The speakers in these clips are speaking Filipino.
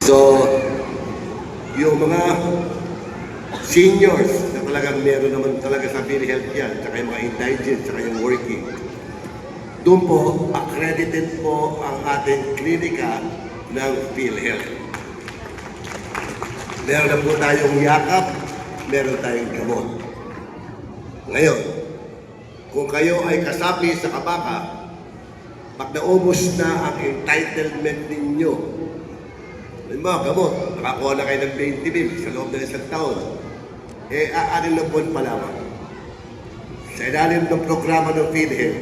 So, yung mga seniors na talagang meron naman talaga sa PhilHealth yan, saka yung mga indigent, saka yung working, doon po, accredited po ang ating klinika ng PhilHealth. Meron na po tayong yakap, meron tayong gamot. Ngayon, kung kayo ay kasapi sa kabaka, pag naubos na ang entitlement ninyo, mga gamot, nakakuha na kayo ng 20 mil sa loob ng isang taon, aanin na buwan pa lamang. Sa ilalim ng programa ng PhilHealth,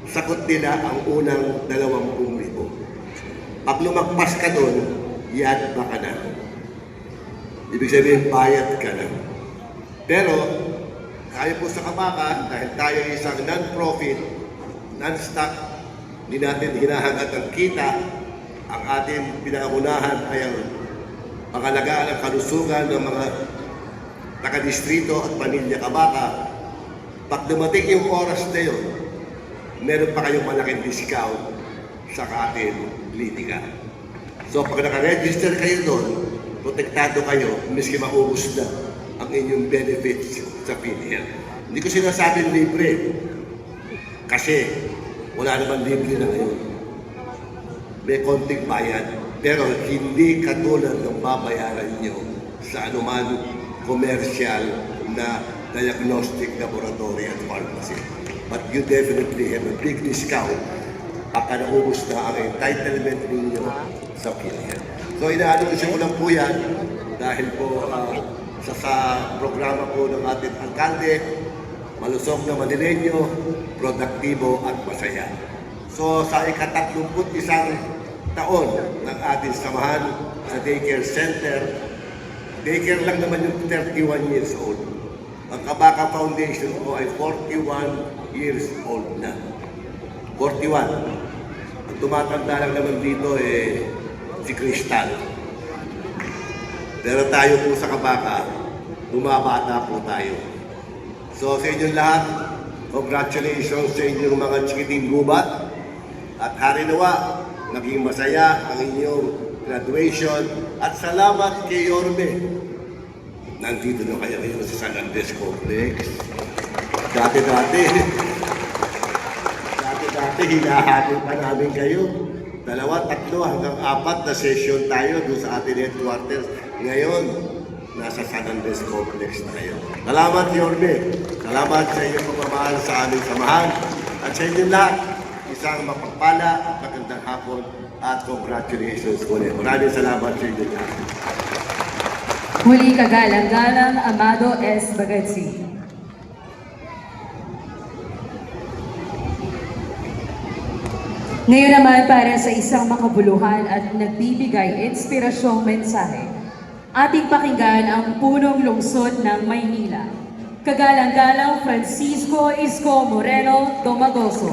sagot nila ang unang 20,000. Pag lumagpas ka doon, yan ba ka na? Ibig sabihin, bayad ka na. Pero, tayo po sa kabaka, dahil tayo ay isang non-profit, non-stock, hindi natin hinahangat ang kita, ang ating pinangunahan ay ang pangalagaan ng kalusugan ng mga taga-distrito at pamilya kabaka. Pag dumating yung oras na yun, meron pa kayong malaking discount sa ating klinika. So pag nakaregister kayo doon, protektado kayo, miski maubos na ang inyong benefits sa PhilHealth. Hindi ko sinasabing libre, kasi wala naman libre na ngayon. May konting bayad, pero hindi katulad ng babayaran nyo sa anuman commercial na diagnostic laboratory at pharmacy. But you definitely have a big discount pagka naubos na ang entitlement ninyo sa PhilHealth. So inaanunsin ko lang po yan dahil po sa programa po ng ating alkalde, malusog na Manileño, produktibo at masaya. So sa ika-31 taon ng ating samahan sa daycare center, daycare lang naman yung 31 years old. Ang Kabaka Foundation po ay 41 years old na. 41. Ang tumatanda lang naman dito si Crystal. Pero tayo po sa Kabaka, bumabata po tayo. So sa inyong lahat, congratulations sa inyong mga chikiting gubat. At hari nawa, naging masaya ang inyong graduation. At salamat kay Yorme. Nandito na kayo ngayon sa San Andres Complex. Dati, hinahatid pa namin kayo. 2, 3, hanggang 4 na session tayo doon sa ating headquarters. Ngayon, nasa San Andres Complex na kayo. Salamat, Yorme. Salamat sa inyong pagmamahal sa aming samahan. At sa inyong lahat, isang mapagpala at magandang hapon at congratulations ulit. Maraming salamat sa inyong lahat. Muli kagalang-galang Amado S. Bagatsi. Ngayon naman para sa isang makabuluhan at nagbibigay inspirasyong mensahe, ating pakinggan ang punong lungsod ng Maynila. Kagalang-galang Francisco Isko Moreno Domagoso.